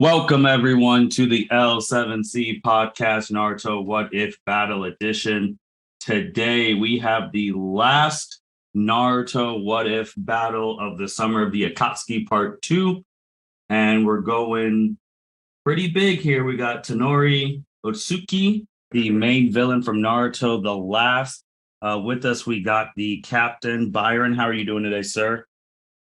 Welcome, everyone, to the L7C podcast, Naruto What If Battle Edition. Today, we have the last Naruto What If battle of the summer of the Akatsuki Part 2. And we're going pretty big here. We got Toneri Ōtsutsuki, the main villain from Naruto, the last. With us, we got the captain, Byron. How are you doing today, sir?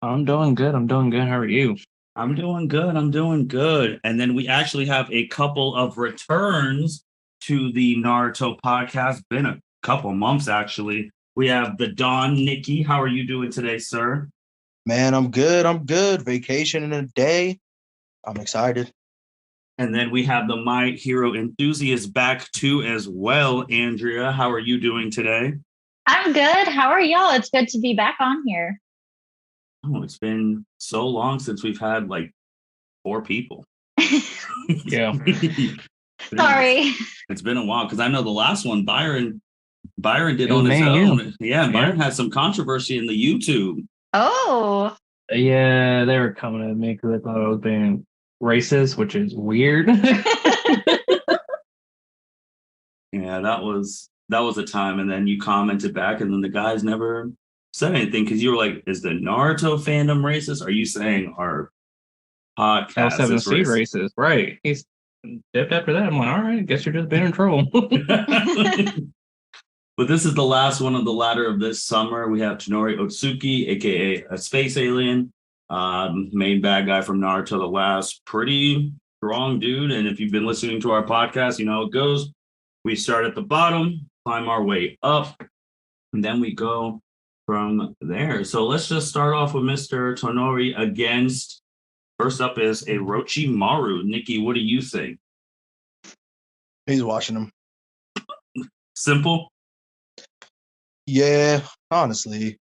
I'm doing good. How are you? I'm doing good. And then we actually have a couple of returns to the Naruto podcast. Been a couple months, actually. We have the Don Niki. How are you doing today, sir? Man, I'm good. Vacation in a day. I'm excited. And then we have the My Hero enthusiast back too as well. Andrea, how are you doing today? I'm good. How are y'all? It's good to be back on here. Oh, it's been so long since we've had like 4 people. Yeah. Sorry. It's been a while because I know the last one, Byron did on his own. Yeah, Byron had some controversy in the YouTube. Oh. Yeah, they were coming at me because they thought I was being racist, which is weird. Yeah, that was a time. And then you commented back, and then the guys never said anything because you were like, is the Naruto fandom racist? Are you saying our podcast is racist? Right. He's dipped after that. I'm like, all right, guess you're just being in trouble. But this is the last one of the ladder of this summer. We have Toneri Ōtsutsuki, aka a space alien, main bad guy from Naruto, the last. Pretty strong dude. And if you've been listening to our podcast, you know how it goes. We start at the bottom, climb our way up, and then we go from there. So let's just start off with Mr. Toneri against, first up is a Orochimaru. Nikki, what do you think? He's watching him. Simple? Yeah, honestly.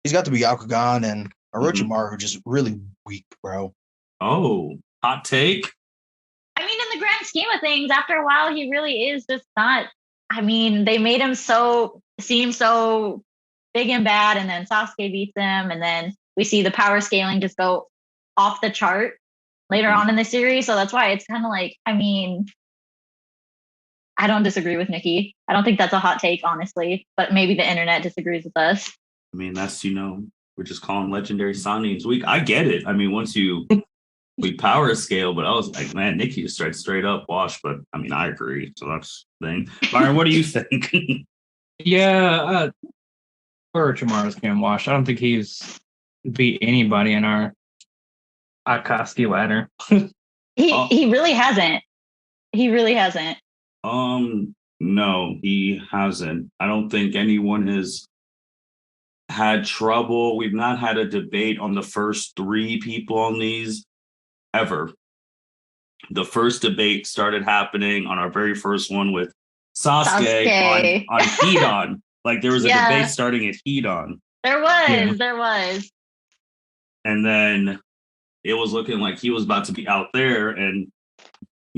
He's got the Byakugan, and Orochimaru just really weak, bro. Oh, hot take? I mean, in the grand scheme of things, after a while, he really is just not. I mean, they made him seem so big and bad, and then Sasuke beats him, and then we see the power scaling just go off the chart later on in the series. So that's why it's kind of like, I mean, I don't disagree with Nikki. I don't think that's a hot take, honestly, but maybe the internet disagrees with us. I mean, that's, we're just calling legendary signings week. I get it. I mean, once we power scale, but I was like, man, Nikki just straight up wash. But I mean, I agree. So that's the thing. Byron, what do you think? Yeah, Orochimaru's getting washed. I don't think he's beat anybody in our Akatsuki ladder. He really hasn't. He really hasn't. No, he hasn't. I don't think anyone has had trouble. We've not had a debate on the first 3 people on these ever. The first debate started happening on our very first one with Sasuke. on Hidan. Like there was a debate starting at Hidan. There was. And then it was looking like he was about to be out there, and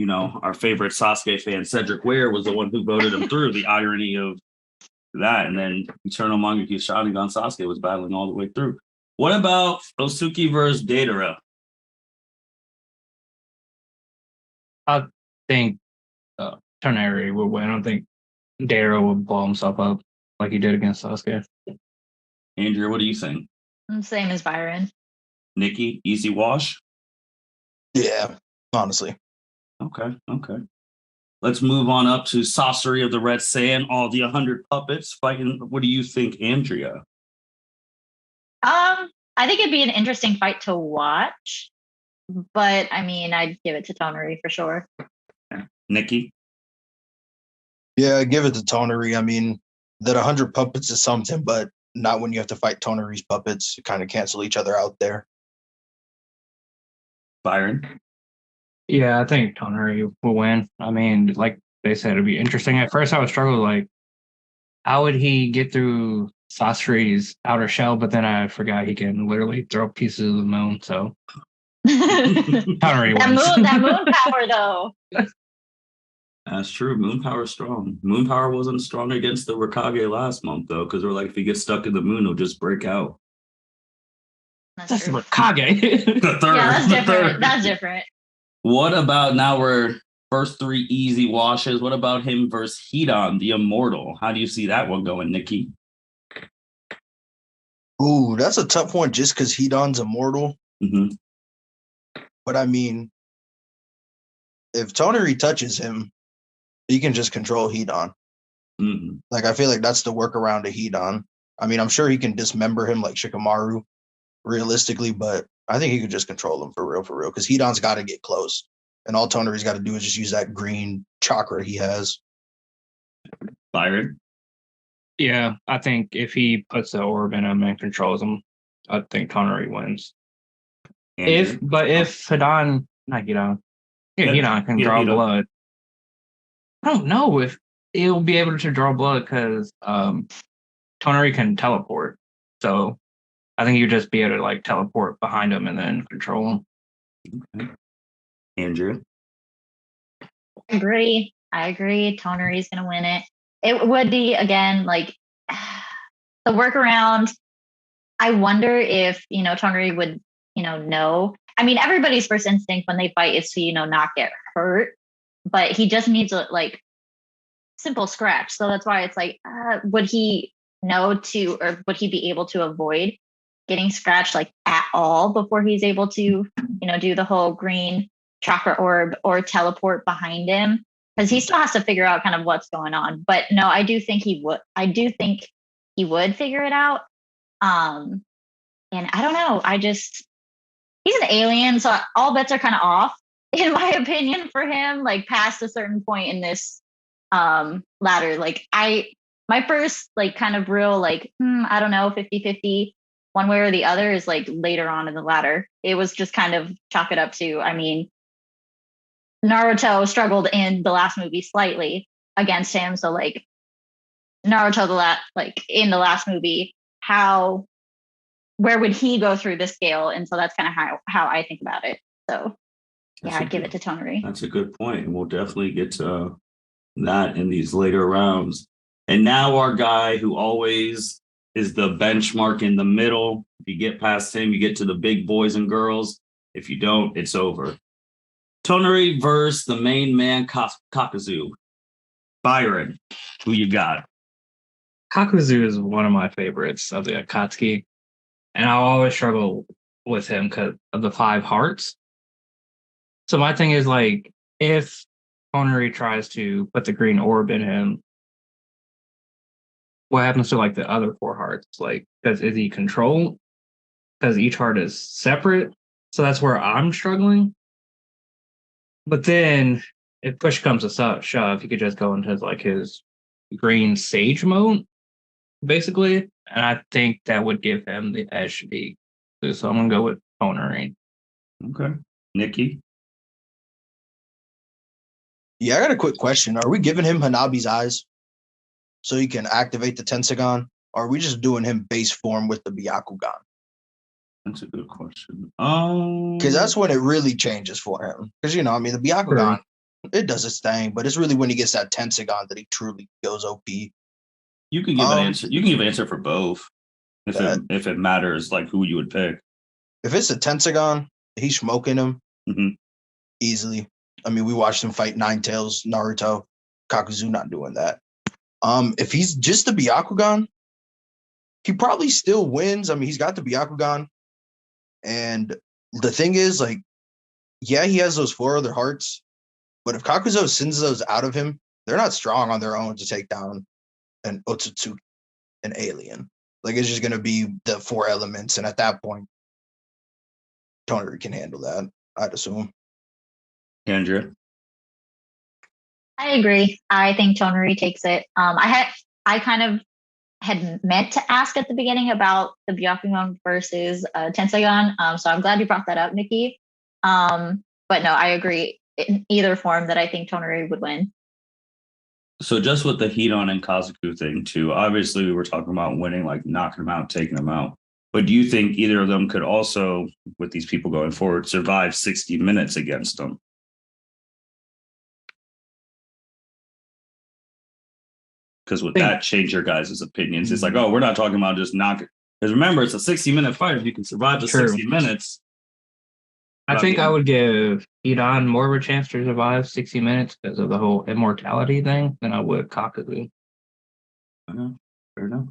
our favorite Sasuke fan, Cedric Ware, was the one who voted him through. The irony of that. And then Eternal Mangekyo Sharingan Sasuke was battling all the way through. What about Ōtsutsuki versus Deidara? I think Toneri would win. I don't think Deidara would blow himself up like he did against Sasuke. Andrea, what do you think? Same as Byron. Nikki, easy wash? Yeah, honestly. Okay. Let's move on up to Sasori of the Red Sand, all the 100 puppets fighting. What do you think, Andrea? I think it'd be an interesting fight to watch, but I mean, I'd give it to Toneri for sure. Nikki? Yeah, give it to Toneri. I mean, that 100 puppets is something, but not when you have to fight Toneri's puppets. You kind of cancel each other out there. Byron? Yeah, I think Toneri will win. I mean, like they said, it'd be interesting. At first, I was struggling, like, how would he get through Sasori's outer shell? But then I forgot he can literally throw pieces of the moon. So Toneri wins. That moon power, though. That's true. Moon power is strong. Moon power wasn't strong against the Raikage last month, though, because we're like, if he gets stuck in the moon, he'll just break out. That's the Raikage. The third. Yeah, that's different. That's different. What about now we're first three easy washes? What about him versus Hidan, the Immortal? How do you see that one going, Nikki? Ooh, that's a tough one just because Hidan's immortal. Mm-hmm. But I mean, if Toneri touches him, he can just control Hidan. Mm-hmm. Like, I feel like that's the workaround to Hidan. I mean, I'm sure he can dismember him like Shikamaru, realistically, but I think he could just control him for real, because Hidan's got to get close. And all Toneri's got to do is just use that green chakra he has. Byron? Yeah, I think if he puts the orb in him and controls him, I think Toneri wins. Andrew? If Hidan, not Hidan, Hidan can draw Hidan. blood. I don't know if he'll be able to draw blood because Toneri can teleport. So I think you'd just be able to like teleport behind him and then control him. Okay. Andrew? I agree. Toneri's gonna win it. It would be again like the workaround. I wonder if Toneri would know. I mean, everybody's first instinct when they fight is to not get hurt, but he just needs a like simple scratch. So that's why it's like, would he know to, or would he be able to avoid getting scratched like at all before he's able to do the whole green chakra orb or teleport behind him? Because he still has to figure out kind of what's going on. But no, I do think he would figure it out. And I don't know. He's an alien, so all bets are kind of off, in my opinion, for him. Like past a certain point in this ladder, like my first like kind of real like I don't know 50-50 one way or the other is like later on in the ladder. It was just kind of chalk it up to, I mean, Naruto struggled in the last movie slightly against him, so like Naruto in the last movie, where would he go through the scale? And so that's kind of how I think about it. So yeah, I'd give it to Toneri. That's a good point. And we'll definitely get to that in these later rounds. And now our guy who always is the benchmark in the middle. If you get past him, you get to the big boys and girls. If you don't, it's over. Toneri versus the main man, Kakuzu. Byron, who you got? Kakuzu is one of my favorites of the Akatsuki. And I always struggle with him because of the 5 hearts. So my thing is like, if Toneri tries to put the green orb in him, what happens to like the other 4 hearts? Like, is he controlled? Because each heart is separate. So that's where I'm struggling. But then if push comes to shove, he could just go into like his green sage mode, basically. And I think that would give him the edge to be. So I'm gonna go with Toneri. Okay. Nikki? Yeah, I got a quick question. Are we giving him Hanabi's eyes so he can activate the Tensagon? Or are we just doing him base form with the Byakugan? That's a good question. Because that's when it really changes for him. Because, the Byakugan, it does its thing, but it's really when he gets that Tensagon that he truly goes OP. You can give an answer. You can give an answer for both if it matters, like who you would pick. If it's a Tensagon, he's smoking him easily. I mean, we watched him fight Nine Tails, Naruto, Kakuzu not doing that. If he's just the Byakugan, he probably still wins. I mean, he's got the Byakugan. And the thing is, like, yeah, he has those 4 other hearts. But if Kakuzu sends those out of him, they're not strong on their own to take down an Ōtsutsuki, an alien. Like, it's just going to be the 4 elements. And at that point, Toneri can handle that, I'd assume. Andrea? I agree. I think Toneri takes it. I kind of had meant to ask at the beginning about the Byakugan versus Tensagon. So I'm glad you brought that up, Nikki. But no, I agree in either form that I think Toneri would win. So just with the Hidan and Kazuku thing too, obviously we were talking about winning, like knocking them out, taking them out. But do you think either of them could also, with these people going forward, survive 60 minutes against them? Because would that change your guys' opinions? It's like, oh, we're not talking about just knocking. Because remember, it's a 60-minute fight. If you can survive the 60 minutes. I think I would give Hidan more of a chance to survive 60 minutes because of the whole immortality thing than I would Kakuzu. Fair enough.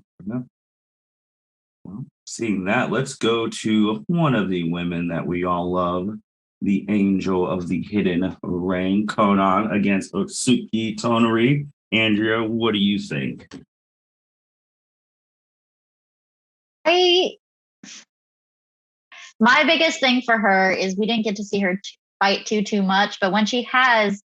Well, seeing that, let's go to one of the women that we all love, the angel of the hidden rain, Konan against Ōtsutsuki Toneri. Andrea, what do you think? My biggest thing for her is we didn't get to see her fight too much, but when she has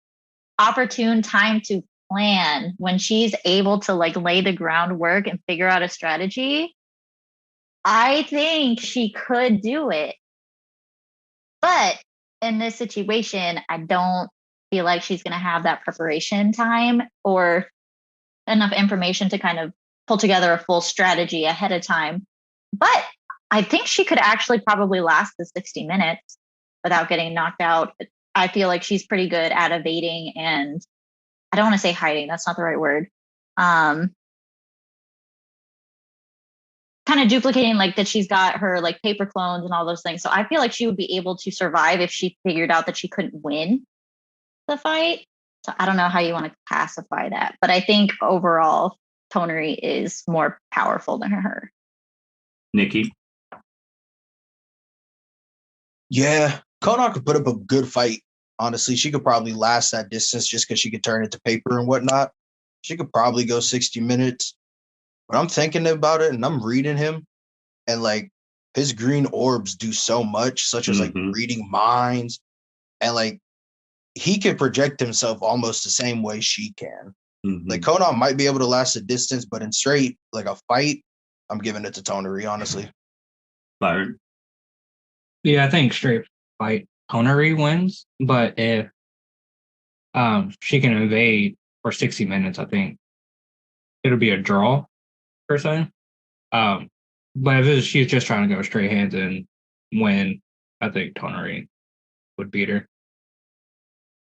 opportune time to plan, when she's able to like lay the groundwork and figure out a strategy, I think she could do it. But in this situation, I don't feel like she's going to have that preparation time or enough information to kind of pull together a full strategy ahead of time. But I think she could actually probably last the 60 minutes without getting knocked out. I feel like she's pretty good at evading and I don't want to say hiding. That's not the right word. Kind of duplicating like that she's got her like paper clones and all those things. So I feel like she would be able to survive if she figured out that she couldn't win the fight. So I don't know how you want to classify that. But I think overall, Toneri is more powerful than her. Nikki? Yeah, Konan could put up a good fight. Honestly, she could probably last that distance just because she could turn it to paper and whatnot. She could probably go 60 minutes. But I'm thinking about it and I'm reading him, and like his green orbs do so much, such as like reading minds, and like he can project himself almost the same way she can. Like Konan might be able to last a distance, but in straight like a fight, I'm giving it to Toneri, honestly. Byron? Yeah, I think straight fight Toneri wins, but if she can evade for 60 minutes, I think it'll be a draw per se. But if she's just trying to go straight hands and win, I think Toneri would beat her.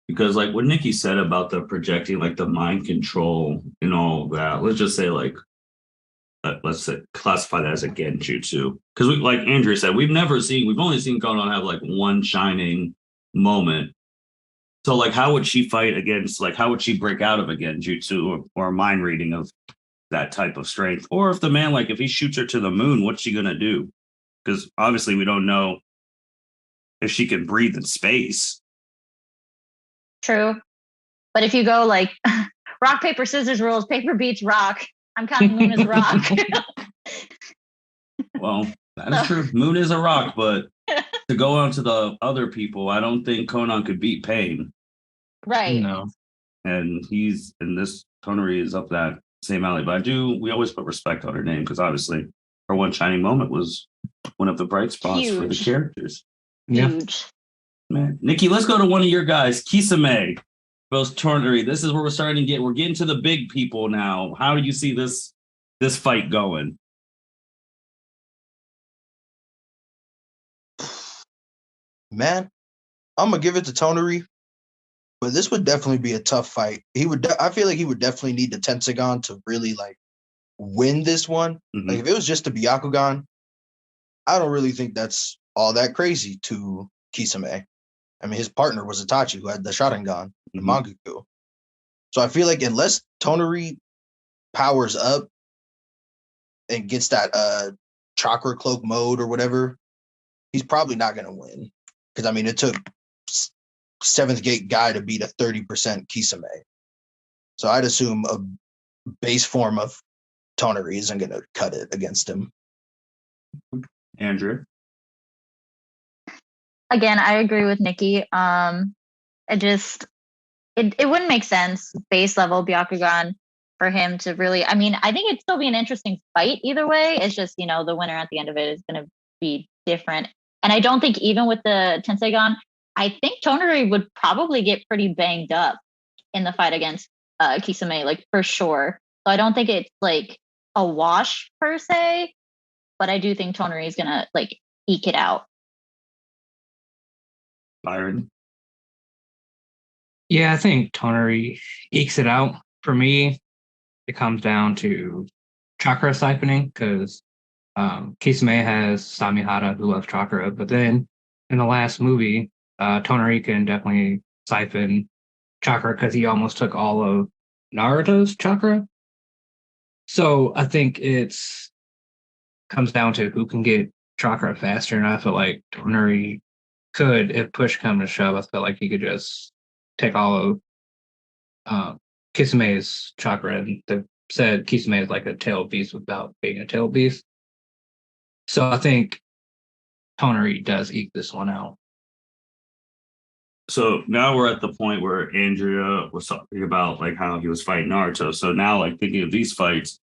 Because like what Nikki said about the projecting, like the mind control and all of that, let's just say like, let's say, classify that as a genjutsu. Because like Andrea said, we've only seen Konan have like one shining moment. So like, how would she fight against, like, how would she break out of a genjutsu or a mind reading of that type of strength? Or if the man, like, if he shoots her to the moon, what's she going to do? Because obviously we don't know if she can breathe in space. True. But if you go like rock, paper, scissors rules, paper beats rock, I'm counting moon as rock. Well, that is true. Moon is a rock, but to go on to the other people, I don't think Konan could beat Pain. Right. No. And this Toneri is up that same alley. But we always put respect on her name because obviously her one shining moment was one of the bright spots for the characters. Huge. Man. Nikki, let's go to one of your guys, Kisame. Both Toneri. This is where we're getting to the big people now. How do you see this fight going? Man, I'm gonna give it to Toneri, but this would definitely be a tough fight. I feel like he would definitely need the Tenseigan to really like win this one. Like if it was just a Byakugan, I don't really think that's all that crazy to Kisame. I mean, his partner was Itachi, who had the Sharingan, the Mangaku. So I feel like unless Toneri powers up and gets that chakra cloak mode or whatever, he's probably not going to win. Because, I mean, it took Seventh Gate Guy to beat a 30% Kisame. So I'd assume a base form of Toneri isn't going to cut it against him. Andrew? Again, I agree with Nikki. It wouldn't make sense, base level Byakugan, for him to really, I mean, I think it'd still be an interesting fight either way. It's just, the winner at the end of it is going to be different. And I don't think even with the Tenseigan, I think Toneri would probably get pretty banged up in the fight against Kisame, like for sure. So I don't think it's like a wash per se, but I do think Toneri is going to like eke it out. Byron? Yeah, I think Toneri ekes it out. For me, it comes down to chakra siphoning because Kisame has Samihara who loves chakra, but then in the last movie, Toneri can definitely siphon chakra because he almost took all of Naruto's chakra. So I think it's comes down to who can get chakra faster, and I feel like Toneri could, if push comes to shove, I feel like he could just take all of Kisame's chakra, and they said Kisame is like a tail beast without being a tail beast. So I think Toneri does eke this one out. So now we're at the point where Andrea was talking about like how he was fighting Naruto. So now, like thinking of these fights,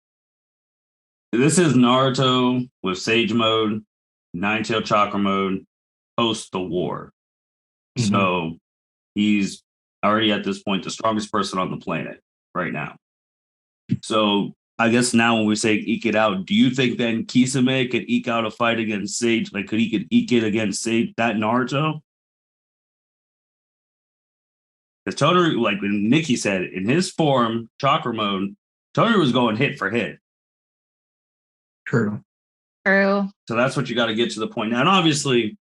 this is Naruto with Sage mode, Nine Tail Chakra mode, post the war. Mm-hmm. So he's already at this point the strongest person on the planet right now. So I guess now when we say eke it out, do you think then Kisame could eke out a fight against Sage? Like, could eke it against Sage, that Naruto? Because Toneri, like when Niki said, in his form, chakra mode, Toneri was going hit for hit. True. True. So that's what you got to get to the point now. And obviously,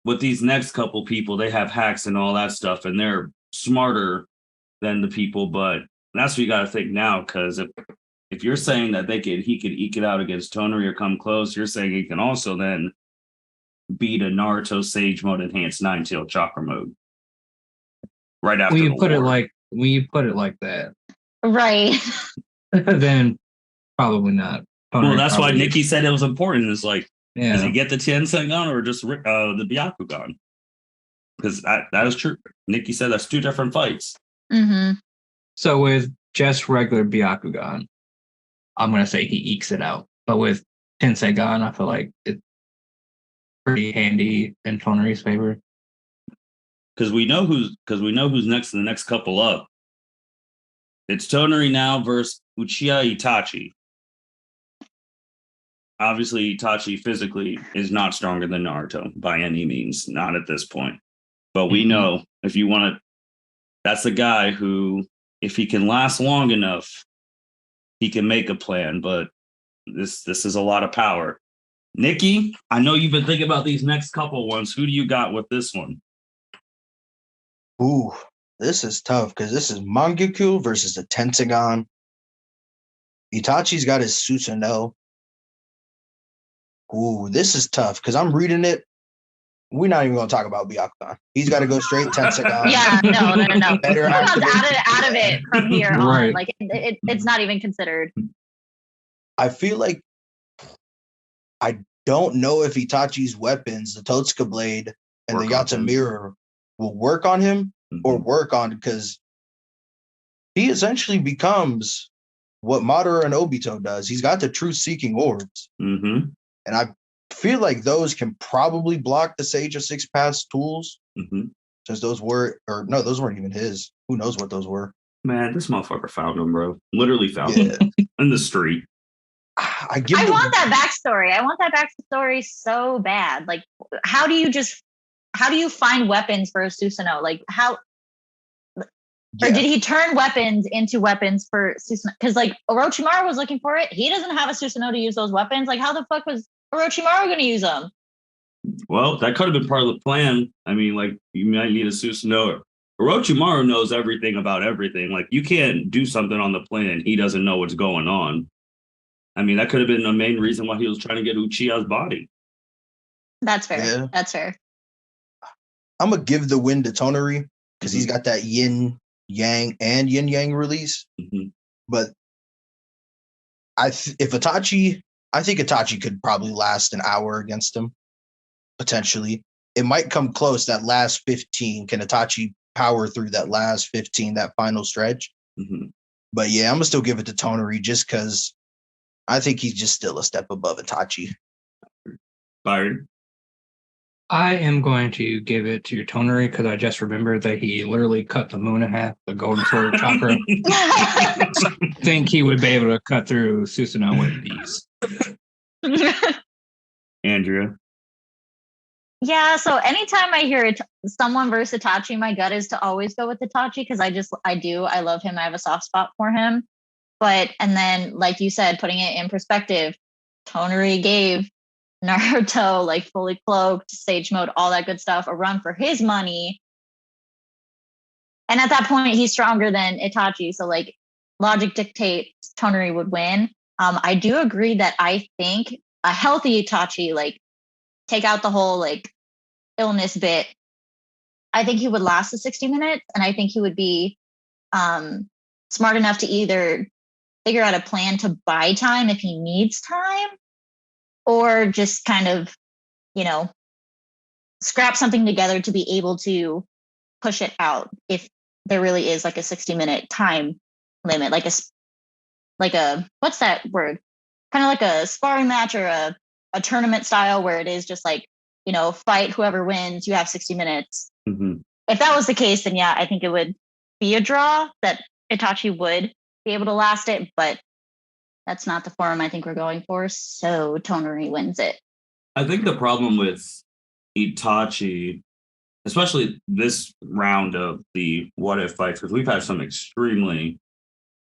with these next couple people, they have hacks and all that stuff, and they're smarter than the people. But that's what you got to think now, because if you're saying that he could eke it out against Toneri or come close, you're saying he can also then beat a Naruto Sage mode enhanced Nine Tail Chakra mode. Right after when you the put war. it like that, Right. then probably not. Well, that's why Niki said it was important. It's like, does he Yeah. get the Tensengan or just the Byakugan? Because that is true. Niki said that's two different fights. Mm-hmm. So with just regular Byakugan, I'm gonna say he ekes it out. But with Tensengan, I feel like it's pretty handy in Toneri's favor. Because we know who's next in the next couple up. It's Toneri now versus Uchiha Itachi. Obviously, Itachi physically is not stronger than Naruto by any means, not at this point. But we know if you want to, that's the guy who, if he can last long enough, he can make a plan. But this is a lot of power. Niki, I know you've been thinking about these next couple ones. Who do you got with this one? Ooh, this is tough because this is Mangekyou versus the Tensengan. Itachi's got his Susanoo. Ooh, this is tough because I'm reading it. We're not even going to talk about Byakugan. He's got to go straight Tensengan. Yeah, no. Better Out of it from here on. Right. Like it's not even considered. I feel like I don't know if Itachi's weapons, the Totsuka blade and Work the on Yatsu him. mirror, will work on him or work on, because he essentially becomes what Madara and Obito does. He's got the truth-seeking orbs. Mm-hmm. And I feel like those can probably block the Sage of Six Paths tools. Mm-hmm. Since those weren't even his. Who knows what those were? Man, this motherfucker found him, bro. Literally found him in the street. I want that backstory. I want that backstory so bad. Like, how do you find weapons for a Susanoo? Like, how? Or did he turn weapons into weapons for Susanoo? Because like Orochimaru was looking for it. He doesn't have a Susanoo to use those weapons. Like, how the fuck was Orochimaru going to use them? Well, that could have been part of the plan. I mean, like, you might need a Susanoo. Orochimaru knows everything about everything. Like, you can't do something on the plane and he doesn't know what's going on. I mean, that could have been the main reason why he was trying to get Uchiha's body. That's fair. Yeah. That's fair. I'm going to give the win to Toneri because he's got that yin yang release. Mm-hmm. But I think Itachi could probably last an hour against him. Potentially. It might come close, that last 15. Can Itachi power through that last 15, that final stretch? Mm-hmm. But yeah, I'm going to still give it to Toneri just because I think he's just still a step above Itachi. Byron? I am going to give it to Toneri because I just remembered that he literally cut the moon in half, the golden sword chakra. Think he would be able to cut through Susanoo with these. Andrea? Yeah, so anytime I hear someone versus Itachi, my gut is to always go with Itachi because I love him. I have a soft spot for him. And then, like you said, putting it in perspective, Toneri gave Naruto like fully cloaked, sage mode, all that good stuff, a run for his money. And at that point, he's stronger than Itachi. So like logic dictates Toneri would win. I do agree that I think a healthy Itachi, like take out the whole like illness bit, I think he would last the 60 minutes. And I think he would be smart enough to either figure out a plan to buy time if he needs time, or just kind of, scrap something together to be able to push it out if there really is like a 60-minute time limit, like a what's that word? Kind of like a sparring match or a tournament style where it is just like, fight whoever wins, you have 60 minutes. Mm-hmm. If that was the case, then yeah, I think it would be a draw that Itachi would be able to last it, but that's not the form I think we're going for. So Toneri wins it. I think the problem with Itachi, especially this round of the what if fights, because we've had some extremely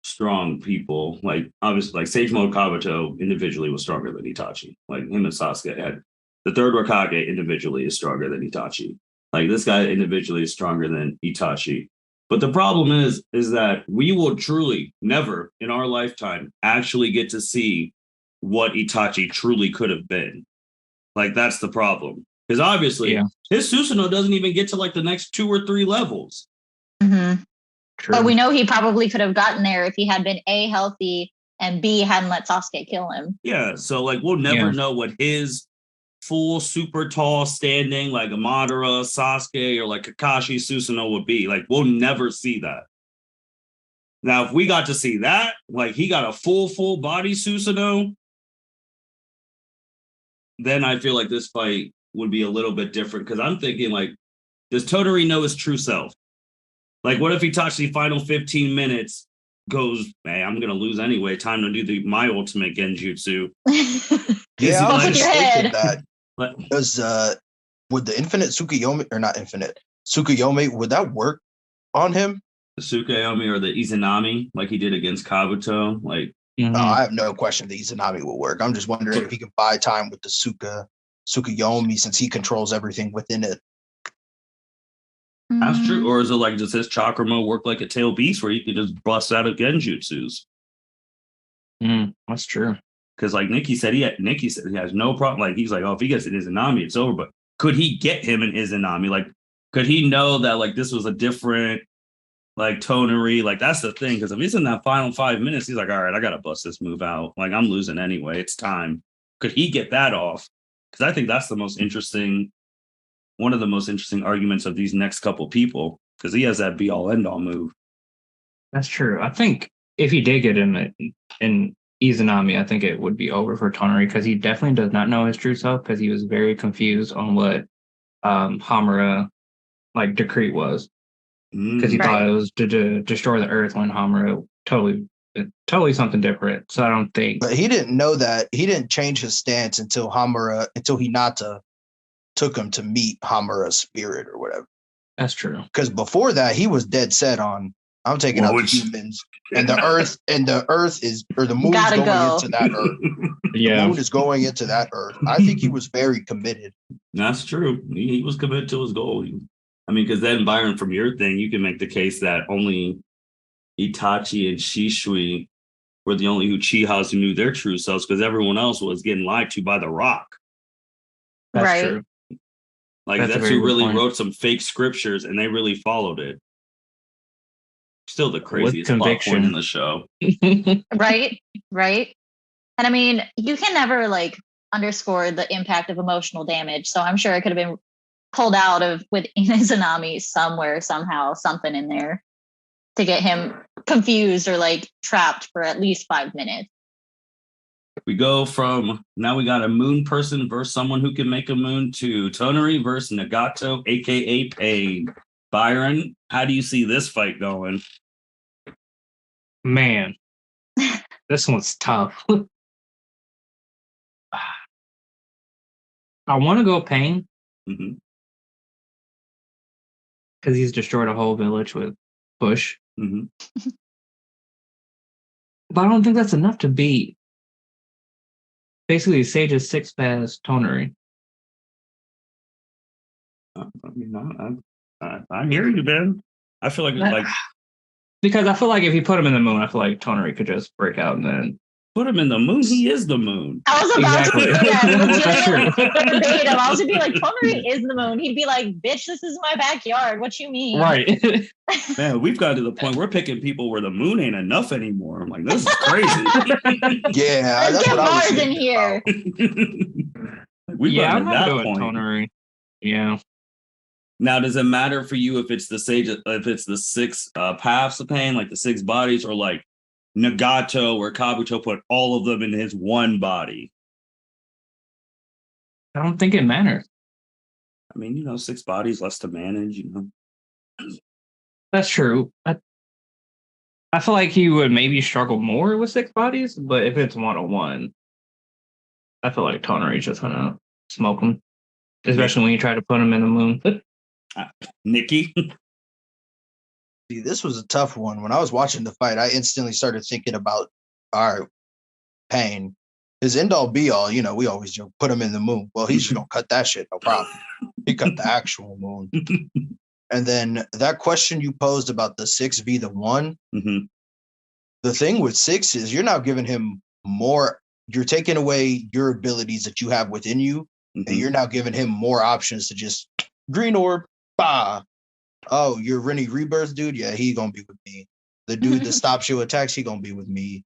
strong people, like obviously like Sage Mode Kabuto individually was stronger than Itachi. Like him and Sasuke had the third Hokage individually is stronger than Itachi. Like this guy individually is stronger than Itachi. But the problem is that we will truly never in our lifetime actually get to see what Itachi truly could have been. Like that's the problem. Because obviously his Susanoo doesn't even get to like the next 2 or 3 levels. Mm-hmm. But we know he probably could have gotten there if he had been A, healthy, and B, hadn't let Sasuke kill him. Yeah, so like we'll never know what his full super tall standing like a Madara, Sasuke, or like Kakashi Susanoo would be. Like we'll never see that. Now, if we got to see that, like he got a full body Susanoo, then I feel like this fight would be a little bit different because I'm thinking like, does Toneri know his true self? Like, what if Itachi final 15 minutes goes, hey, I'm gonna lose anyway. Time to do my ultimate genjutsu. Yeah, I was like, just thinking that. But, Does would the infinite Tsukuyomi or not infinite Tsukuyomi, would that work on him? the Tsukuyomi or the Izanami, like he did against Kabuto, like I have no question the Izanami will work. I'm just wondering if he can buy time with the Tsukuyomi since he controls everything within it. That's true. Or is it like, does his chakra mode work like a tail beast where you can just bust out of genjutsus? That's true. Because like Niki said he has no problem. Like he's like, oh, if he gets an Izanami, it's over. But could he get him an Izanami? Like, could he know that like this was a different like Toneri? Like that's the thing. Because if he's in that final 5 minutes, he's like, all right, I gotta bust this move out. Like I'm losing anyway. It's time. Could he get that off? Because I think that's the most interesting. One of the most interesting arguments of these next couple people, because he has that be all end all move. That's true. I think if he did get in Izanami, I think it would be over for Toneri because he definitely does not know his true self because he was very confused on what Hamura like decree was because he thought it was to destroy the earth when Hamura totally something different. So I don't think. But he didn't know that. He didn't change his stance until Hinata took him to meet Hamura's spirit or whatever. That's true. Because before that, he was dead set on I'm taking out the humans and the earth is or the moon is going into that earth. The moon is going into that earth. I think he was very committed. That's true. He was committed to his goal. I mean, because then Byron, from your thing, you can make the case that only Itachi and Shisui were the only Uchihas who knew their true selves because everyone else was getting lied to by the Rock. That's true. Like that's who really wrote some fake scriptures and they really followed it. Still the craziest plot point in the show. Right. And I mean, you can never like underscore the impact of emotional damage. So I'm sure it could have been pulled out of with Izanami somewhere, somehow, something in there to get him confused or like trapped for at least 5 minutes. We go from now we got a moon person versus someone who can make a moon to Toneri versus Nagato, aka Pain. Byron, how do you see this fight going? Man, this one's tough. I want to go Pain because he's destroyed a whole village with Push. But I don't think that's enough to beat basically Sage's 6-pass Toneri. I mean, I hear you, Ben. I feel like Because I feel like if you put him in the moon, I feel like Toneri could just break out and then put him in the moon. He is the moon. I was about Exactly. to say that. That's true. Verbatim. I was gonna be like, Toneri is the moon. He'd be like, bitch, this is my backyard. What you mean? Right. Man, we've got to the point we're picking people where the moon ain't enough anymore. I'm like, this is crazy. Yeah, Let's that's get what I was Mars in thinking here. We've yeah, gotten I'm to not that doing point. Toneri. Yeah. Now, does it matter for you if it's the sage, if it's the 6 paths of pain, like the 6 bodies, or like Nagato or Kabuto put all of them in his one body? I don't think it matters. I mean, 6 bodies, less to manage, That's true. I feel like he would maybe struggle more with 6 bodies, but if it's 1-on-1, I feel like Toneri's just gonna smoke him. Especially when you try to put him in the moon. Nikki? See, this was a tough one. When I was watching the fight, I instantly started thinking about, all right, Pain. His end all be all, we always joke, put him in the moon. Well, he's just gonna cut that shit, no problem. He cut the actual moon. And then that question you posed about the 6 v the 1, the thing with 6 is you're now giving him more, you're taking away your abilities that you have within you, and you're now giving him more options to just green orb, bah. Oh, you're Rennie Rebirth dude? Yeah, he gonna be with me. The dude that stops your attacks, he gonna be with me.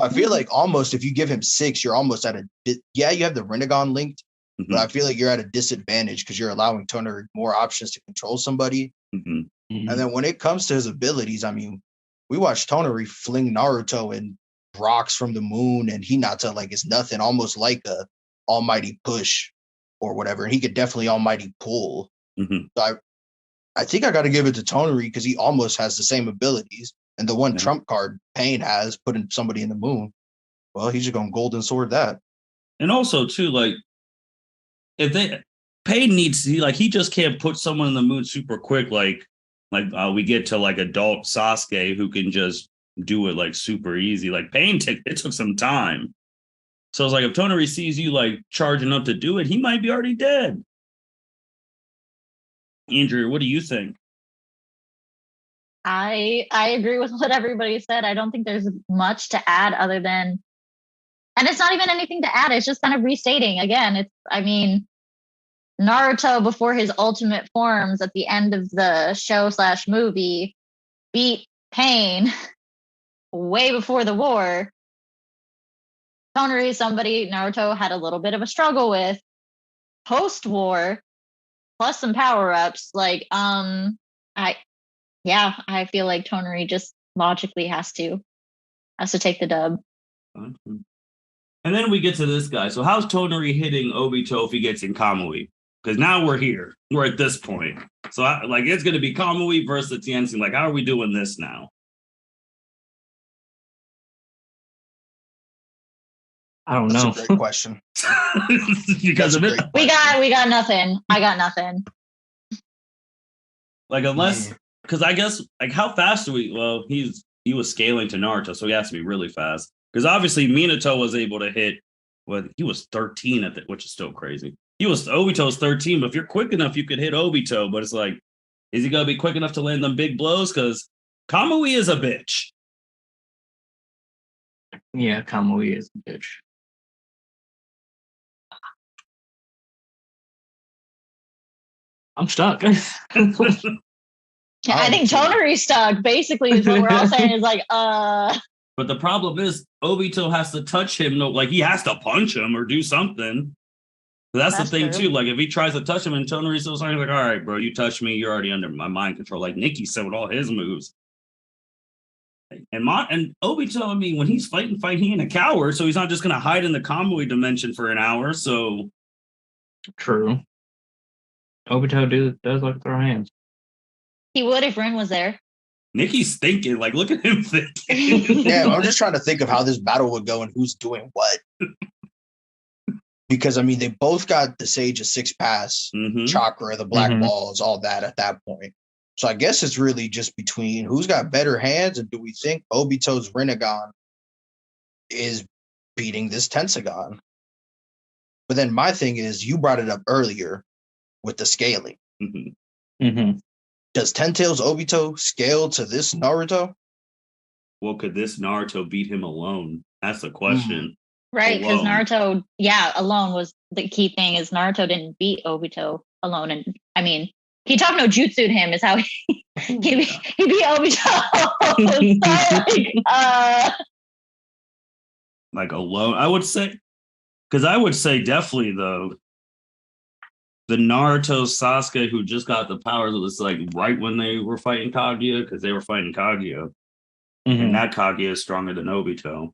I feel like almost if you give him 6, you're almost at you have the Renegon linked, but I feel like you're at a disadvantage because you're allowing Toneri more options to control somebody. And then when it comes to his abilities, I mean, we watched Toneri fling Naruto and rocks from the moon and Hinata like it's nothing, almost like a almighty push or whatever. And he could definitely almighty pull. So I think I got to give it to Toneri because he almost has the same abilities. And the one trump card Pain has, putting somebody in the moon, well, he's just going to golden sword that. And also, too, like, if Pain needs, he just can't put someone in the moon super quick, like we get to, like, adult Sasuke who can just do it, like, super easy. Like, Pain, it took some time. So it's like, if Toneri sees you, like, charging up to do it, he might be already dead. Andrew, what do you think? I agree with what everybody said. I don't think there's much to add other than, and it's not even anything to add. It's just kind of restating again. Naruto before his ultimate forms at the end of the show/movie beat Pain way before the war. Toneri is somebody Naruto had a little bit of a struggle with post-war, plus some power-ups. I feel like Toneri just logically has to take the dub. And then we get to this guy. So how's Toneri hitting Obito if he gets in Kamui? Because now we're here. We're at this point. So it's going to be Kamui versus Tien. Like, how are we doing this now? I don't know. That's a great question. Because of it. We got nothing. I got nothing. Like, unless, because I guess, like, how fast do we? Well, he was scaling to Naruto, so he has to be really fast. Because obviously Minato was able to hit. Well, he was 13 at that, which is still crazy. Obito's 13, but if you're quick enough, you could hit Obito. But it's like, is he gonna be quick enough to land them big blows? Because Kamui is a bitch. Yeah, Kamui is a bitch. I'm stuck. I think Toneri's stuck. Basically, is what we're all saying is like, But the problem is Obito has to touch him. Like, he has to punch him or do something. That's the thing, true. too. Like, if he tries to touch him and Toneri's still starting, like, all right, bro, you touch me, you're already under my mind control. Like Nikki said with all his moves. And Obito, I mean, when he's fighting, he ain't a coward, so he's not just going to hide in the Kamui dimension for an hour. So True. Obito does like throw hands. he would if Rin was there. Nikki's thinking, like, look at him thinking. Yeah, I'm just trying to think of how this battle would go and who's doing what. Because, I mean, they both got the Sage of 6 pass, chakra, the black balls, all that at that point. So I guess it's really just between who's got better hands and do we think Obito's Rinnegan is beating this Tensagon? But then my thing is, you brought it up earlier with the scaling. Does Ten Tails Obito scale to this Naruto? Well, could this Naruto beat him alone? That's the question. Right, because Alone. Naruto, alone was the key thing. Is Naruto didn't beat Obito alone, and I mean, Hitaka no Jutsu'd him is how he beat Obito. Like alone, I would say, because I would say definitely the Naruto Sasuke who just got the powers was like right when they were fighting Kaguya, because they were fighting Kaguya, and that Kaguya is stronger than Obito.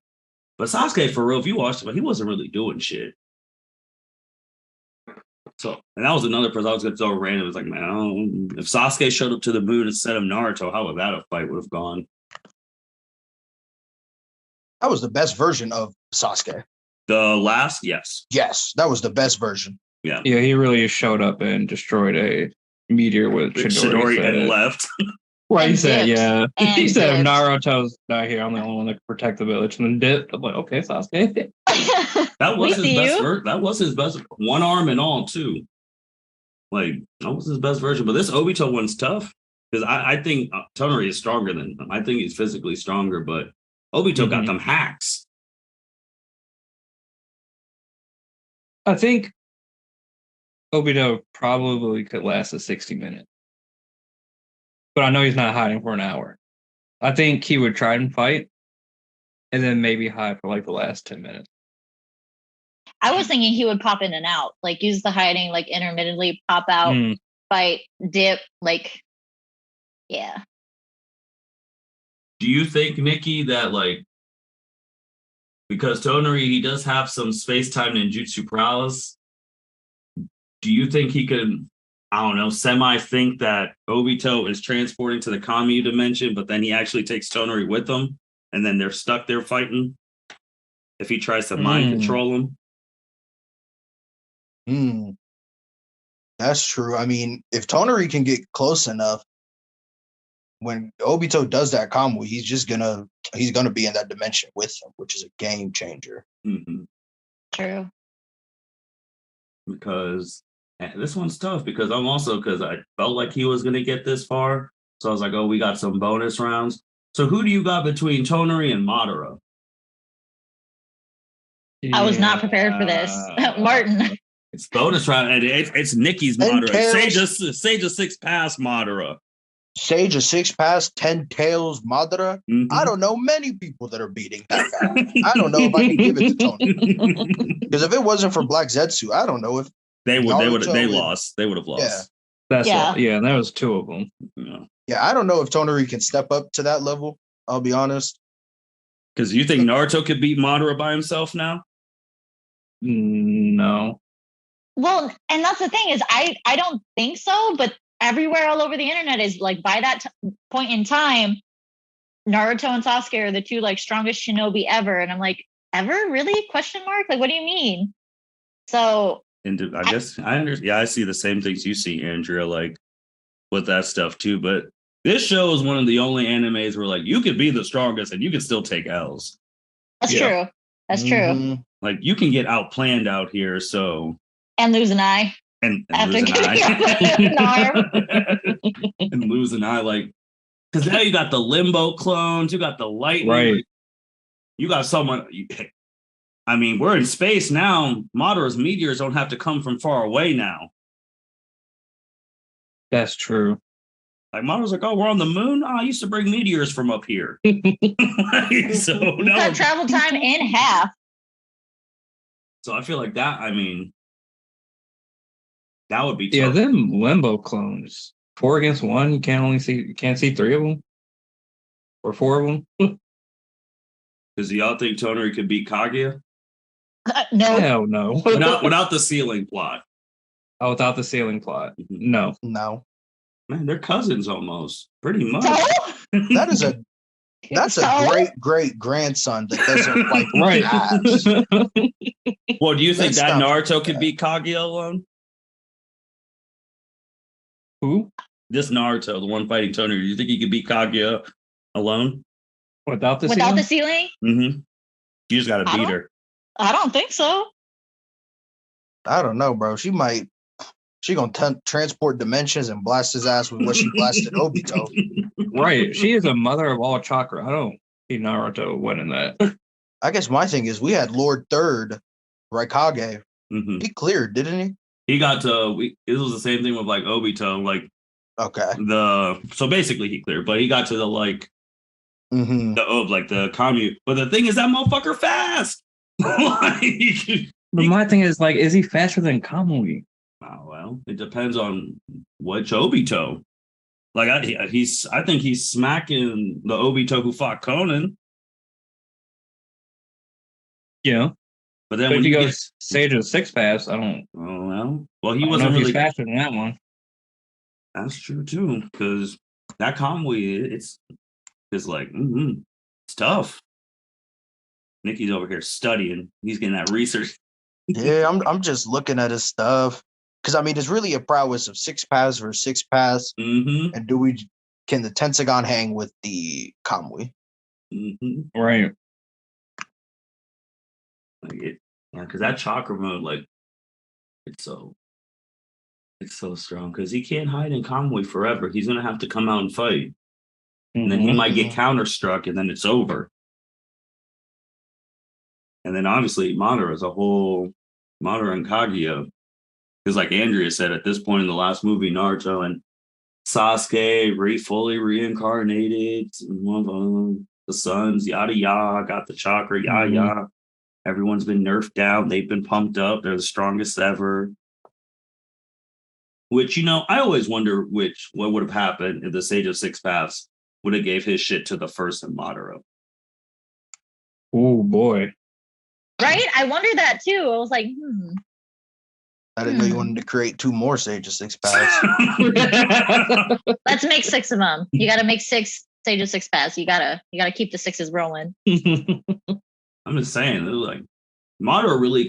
But Sasuke, for real, if you watched him, he wasn't really doing shit. So, and that was another person I was going to throw random. It was like, man, if Sasuke showed up to the moon instead of Naruto, how would that fight would have gone? That was the best version of Sasuke. The last, yes. Yes, that was the best version. Yeah. Yeah, he really showed up and destroyed a meteor with Chidori and left. Right, he said, dipped. He said, if dipped. Naruto's not here, I'm the only one that can protect the village. And then dipped. I'm like, okay, Sasuke. That was We his see best you. version. That was his best, one arm and all, too. Like, that was his best version. But this Obito one's tough, because I think Toneri is stronger than him. I think he's physically stronger, but Obito got them hacks. I think Obito probably could last a 60 minutes. But I know he's not hiding for an hour. I think he would try and fight and then maybe hide for like the last 10 minutes. I was thinking he would pop in and out, like use the hiding, like intermittently pop out, fight, dip, like, yeah. Do you think, Nikki, that like, because Toneri, he does have some space-time ninjutsu prowess, do you think he could, I don't know, semi-think that Obito is transporting to the Kamiyu dimension, but then he actually takes Toneri with him, and then they're stuck there fighting? If he tries to mind control him? That's true. I mean, if Toneri can get close enough, when Obito does that combo, he's gonna be in that dimension with him, which is a game changer. True. Because this one's tough, because I felt like he was gonna get this far. So I was like, oh, we got some bonus rounds. So who do you got between Toneri and Madara? I was not prepared for this. Martin. It's bonus round, and it's Nikki's Madara. Sage a 6 pass Madara. Sage a 6 pass, 10 tails Madara. I don't know many people that are beating that guy. I don't know if I can give it to Tony. Because if it wasn't for Black Zetsu, I don't know if they lost. They would have lost. Yeah. That was 2 of them. Yeah, I don't know if Toneri can step up to that level. I'll be honest. Because you think Naruto could beat Madara by himself now? No. Well, and that's the thing is, I don't think so, but everywhere all over the internet is like, by that point in time, Naruto and Sasuke are the 2 like strongest shinobi ever, and I'm like, ever really? Question mark? Like, what do you mean? So, and I guess I understand. Yeah, I see the same things you see, Andrea, like with that stuff too. But this show is one of the only animes where like you could be the strongest and you can still take L's. That's true. That's true. Like you can get outplanned out here, so and lose an eye. And lose an eye. And lose an eye, like, because now you got the limbo clones, you got the lightning, right? You got someone. I mean, we're in space now. Madara's meteors don't have to come from far away now. That's true. Like Madara's like, oh, we're on the moon. Oh, I used to bring meteors from up here. So cut travel time in half. So I feel like that. I mean. That would be tough. Yeah, them limbo clones. 4 against 1, you can't see 3 of them. Or 4 of them. Does y'all think Toneri could beat Kaguya? No. Hell no. without the ceiling plot. Oh, without the ceiling plot. No. Man, they're cousins almost. Pretty much. That's a great grandson that doesn't like abs. Well, do you think that Naruto could beat Kaguya alone? Who? This Naruto, the one fighting Toneri. Do you think he could beat Kaguya alone? Without the ceiling? You just got to beat her. I don't think so. I don't know, bro. She gonna transport dimensions and blast his ass with what she blasted Obito. Right. She is a mother of all chakra. I don't see Naruto winning that. I guess my thing is we had Lord Third, Raikage. Mhm. He cleared, didn't he? He got to. It was the same thing with like Obito. Like Okay. so basically he cleared, but he got to the like Mm-hmm. the commute. But the thing is that motherfucker fast. But my thing is, like, is he faster than Kamui? Oh, well, it depends on which Obito. Like I think he's smacking the Obito who fought Konan. Yeah. But then But when if you you go get, Sage of Six Paths, I don't. oh well, he I don't know wasn't if really he's faster than that one. That's true too, because that Kamui, it's like it's tough. Nikki's over here studying. He's getting that research. Yeah, I'm just looking at his stuff because I mean it's really a prowess of 6 paths versus 6 paths, Mm-hmm. and can the Tenseigan hang with the Kamui? Mm-hmm. Right. Like because that chakra mode, like it's so strong because he can't hide in Kamui forever. He's gonna have to come out and fight, and then he might get counterstruck, and then it's over. And then obviously Madara and Kaguya, because like Andrea said, at this point in the last movie, Naruto and Sasuke fully reincarnated, the sons, yada yada, got the chakra, yada yada. Everyone's been nerfed down, they've been pumped up, they're the strongest ever. Which, I always wonder what would have happened if the Sage of Six Paths would have gave his shit to the first and Madara. Oh boy. Right? I wondered that too. I was like, I didn't know you wanted to create 2 more Sage of Six Paths. Let's make 6 of them. You got to make 6 Sage of Six Paths. You gotta keep the 6s rolling. I'm just saying, like Madara really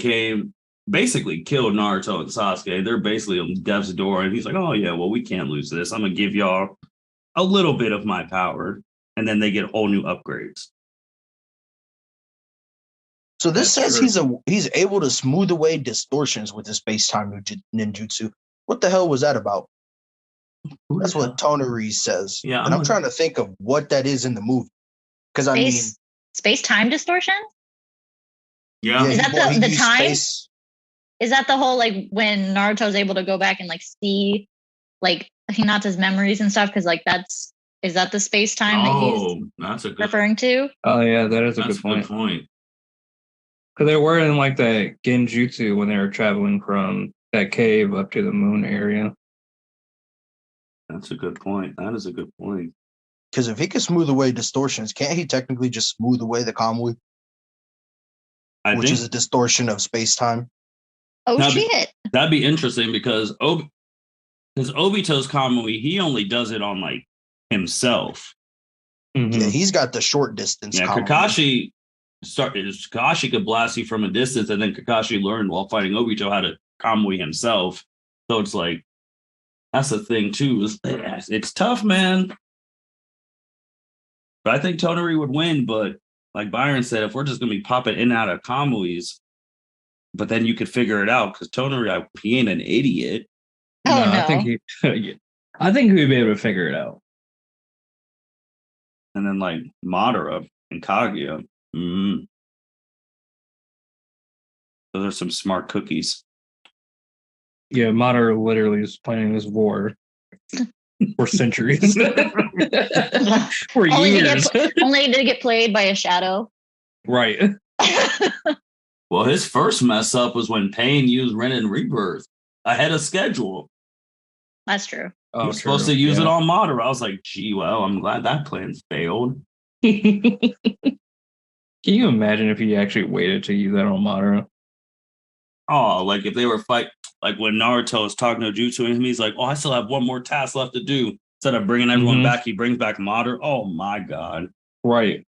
basically killed Naruto and Sasuke. They're basically on death's door, and he's like, "Oh yeah, well we can't lose this. I'm gonna give y'all a little bit of my power," and then they get whole new upgrades. So this says he's able to smooth away distortions with his space-time ninjutsu. What the hell was that about? That's what Toneri says. Yeah, and I'm trying to think of what that is in the movie. Because I mean, space-time distortion. Yeah, is that the time? Space? Is that the whole like when Naruto's able to go back and like see like Hinata's memories and stuff? Because like is that the space-time that he's referring to? Oh yeah, that is a good point. Because they were in like that genjutsu when they were traveling from that cave up to the moon area. That's a good point. That is a good point. Because if he can smooth away distortions, can't he technically just smooth away the Kamui? Which is a distortion of space-time. Oh, shit. That'd be interesting because Obito's Kamui, he only does it on like himself. Mm-hmm. Yeah, he's got the short distance. Yeah, Kakashi could blast you from a distance, and then Kakashi learned while fighting Obito how to Kamui himself. So it's like that's the thing too. It's tough, man. But I think Toneri would win. But like Byron said, if we're just gonna be popping in and out of Kamuis, but then you could figure it out because Toneri, he ain't an idiot. Oh no. I think he'd be able to figure it out. And then like Madara and Kaguya. Those are some smart cookies. Yeah, Madara literally is planning this war for centuries. For years. Only to get played by a shadow. Right. Well, his first mess up was when Pain used Ren and Rebirth ahead of schedule. That's true. He was supposed to use it on Madara. I was like, gee, well, I'm glad that plan failed. Can you imagine if he actually waited to use that on Madara? Oh, like if they were like when Naruto is talking to Jutsu and he's like, oh, I still have one more task left to do. Instead of bringing everyone back, he brings back Madara. Oh my God. Right.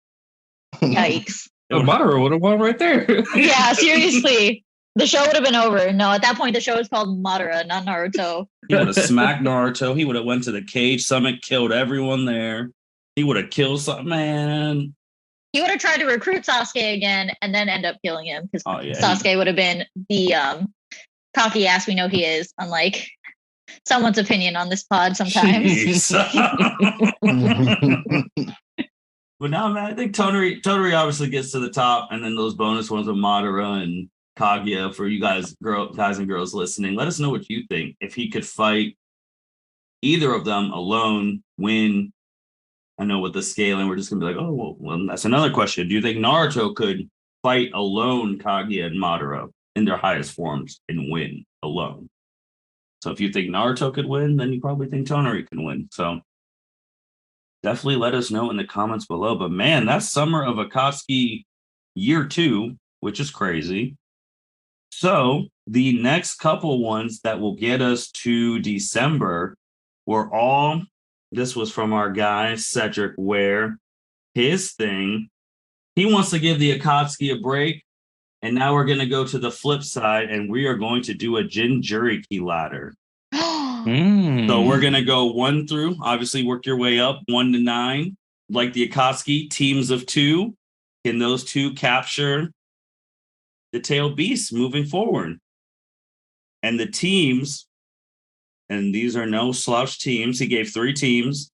Yikes. Madara would have won right there. Yeah, seriously. The show would have been over. No, at that point, the show is called Madara, not Naruto. He would have smacked Naruto. He would have went to the cage summit, killed everyone there. He would have killed some man. He would have tried to recruit Sasuke again and then end up killing him because Sasuke would have been the cocky ass we know he is, unlike someone's opinion on this pod sometimes. But no, man, I think Toneri obviously gets to the top, and then those bonus ones with Madara and Kaguya for you guys and girls listening. Let us know what you think. If he could fight either of them alone, win. I know with the scaling, we're just gonna be like, oh, well, that's another question. Do you think Naruto could fight alone Kaguya and Madara in their highest forms and win alone? So if you think Naruto could win, then you probably think Toneri can win. So definitely let us know in the comments below. But man, that's Summer of Akatsuki year 2, which is crazy. So the next couple ones that will get us to December were all, this was from our guy, Cedric, where his thing, he wants to give the Akatsuki a break. And now we're going to go to the flip side, and we are going to do a Jinchuriki ladder. So we're going to go 1 through, obviously work your way up, 1 to 9. Like the Akatsuki, teams of 2. Can those 2 capture the tail beast moving forward? And the teams, and these are no slouch teams. He gave 3 teams.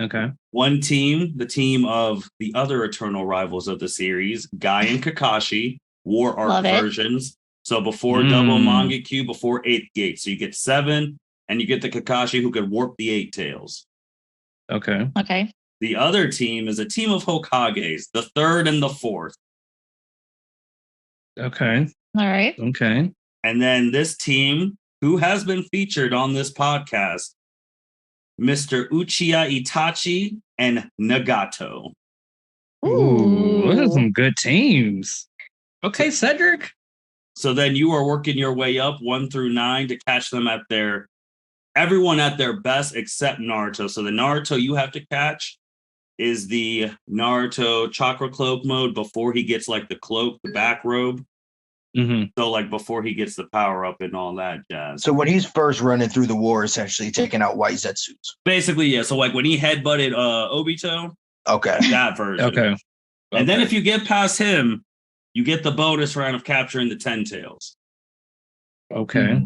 Okay. 1 team, the team of the other eternal rivals of the series, Guy and Kakashi, War Arc versions. So before double Mangekyu, before 8th gate. So you get 7, and you get the Kakashi who could warp the 8 tails. Okay. Okay. The other team is a team of Hokages, the 3rd and the 4th. Okay. All right. Okay. And then this team, who has been featured on this podcast, Mr. Uchiha Itachi and Nagato. Ooh, those are some good teams. Okay, Cedric. So then you are working your way up 1 through 9 to catch them at everyone at their best except Naruto. So the Naruto you have to catch is the Naruto chakra cloak mode before he gets like the cloak, the back robe. So like before he gets the power up and all that jazz. So when he's first running through the war, essentially taking out white Zetsus. Basically, yeah. So like when he headbutted Obito, Okay. that version. Okay. And then if you get past him, you get the bonus round of capturing the 10 tails. Okay.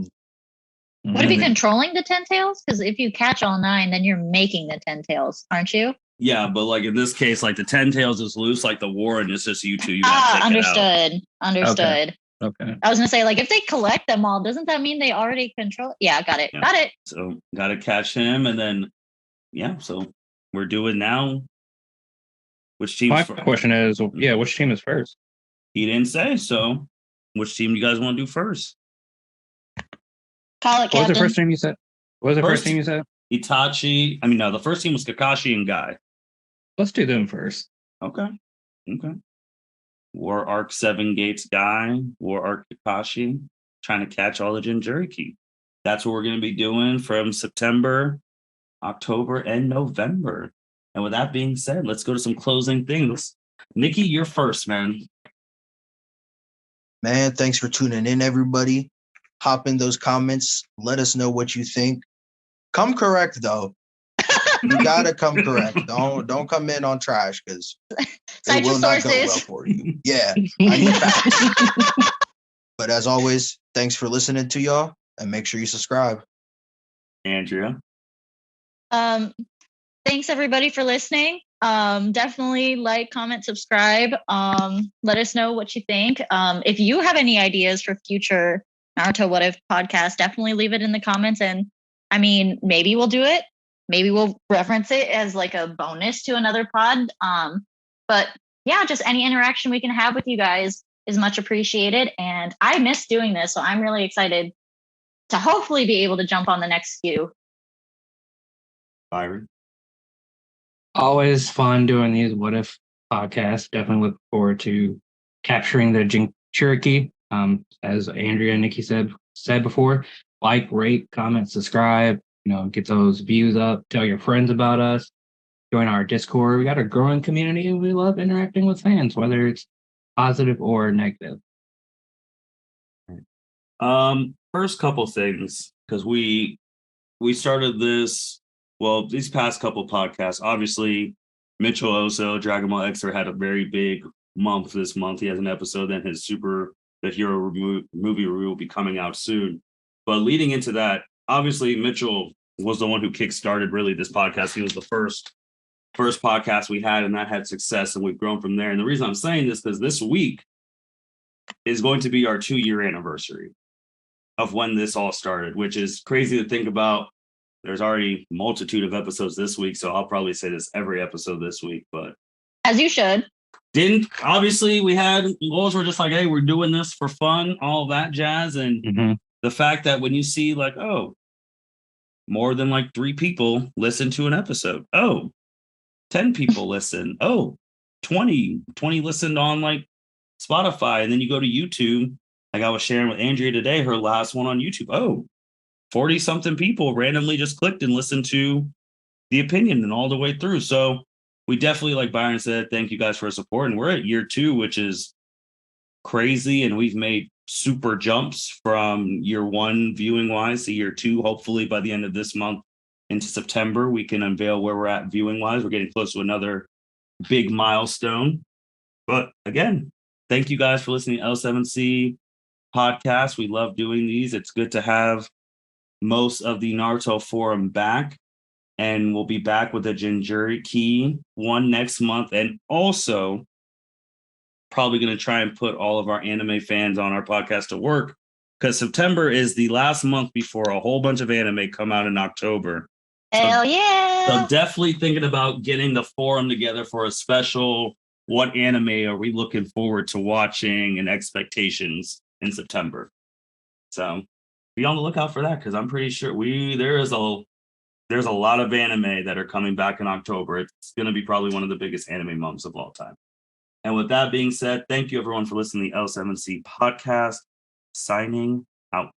Would it be controlling the 10 tails? Because if you catch all 9, then you're making the 10 tails, aren't you? Yeah, but like in this case, like the 10 tails is loose, like the war, and it's just you 2. You gotta take understood. Understood. Okay. I was gonna say, like, if they collect them all, doesn't that mean they already control? Yeah, got it. Yeah. Got it. So gotta catch him, and then so we're doing now. Which team? My question is, which team is first? He didn't say. So which team do you guys want to do first? Call it, Captain. What was the first team you said? What was the first team you said? Itachi. I mean, no, the first team was Kakashi and Guy. Let's do them first. Okay. War Arc 7 Gates Guy, War Arc Kakashi, trying to catch all the Jinchuriki. That's what we're going to be doing from September, October, and November. And with that being said, let's go to some closing things. Nikki, you're first, man. Man, thanks for tuning in, everybody. Hop in those comments. Let us know what you think. Come correct, though. You gotta come correct. Don't come in on trash because it will not go well for you. Yeah, I need facts. But as always, thanks for listening to y'all, and make sure you subscribe. Andrea. Thanks everybody for listening. Definitely like, comment, subscribe. Let us know what you think. If you have any ideas for future Naruto What If podcast, definitely leave it in the comments. And I mean, maybe we'll do it. Maybe we'll reference it as like a bonus to another pod. But yeah, just any interaction we can have with you guys is much appreciated. And I miss doing this, so I'm really excited to hopefully be able to jump on the next few. Byron. Always fun doing these What If podcasts. Definitely look forward to capturing the Jinchuriki. As Andrea and Nikki said before, like, rate, comment, subscribe. Get those views up. Tell your friends about us. Join our Discord. We got a growing community, and we love interacting with fans, whether it's positive or negative. First couple things, because we started this. Well, these past couple podcasts, obviously, Mitchell Oso, Dragon Ball Xer had a very big month this month. He has an episode, then his Super the hero movie review will be coming out soon. But leading into that, obviously Mitchell was the one who kickstarted really this podcast. He was the first podcast we had, and that had success, and we've grown from there. And the reason I'm saying this is this week is going to be our 2-year anniversary of when this all started, which is crazy to think about. There's already a multitude of episodes this week, so I'll probably say this every episode this week, but As you should. obviously we had goals. We're just like, hey, we're doing this for fun, all that jazz. And the fact that when you see like, oh, more than like 3 people listen to an episode. Oh, 10 people listen. Oh, 20 listened on like Spotify. And then you go to YouTube. Like I was sharing with Andrea today, her last one on YouTube. Oh, 40 something people randomly just clicked and listened to the opinion and all the way through. So we definitely, like Byron said, thank you guys for support. And we're at year 2, which is crazy. And we've made super jumps from year 1 viewing wise to year 2. Hopefully by the end of this month into September, we can unveil where we're at viewing wise. We're getting close to another big milestone. But again, thank you guys for listening to L7C podcast. We love doing these. It's good to have most of the Naruto forum back. And we'll be back with a Jinchuriki one next month. And also probably going to try and put all of our anime fans on our podcast to work, because September is the last month before a whole bunch of anime come out in October. Hell yeah. So definitely thinking about getting the forum together for a special what anime are we looking forward to watching and expectations in September. So be on the lookout for that, because I'm pretty sure there's a lot of anime that are coming back in October. It's going to be probably one of the biggest anime months of all time. And with that being said, thank you everyone for listening to the L7C podcast. Signing out.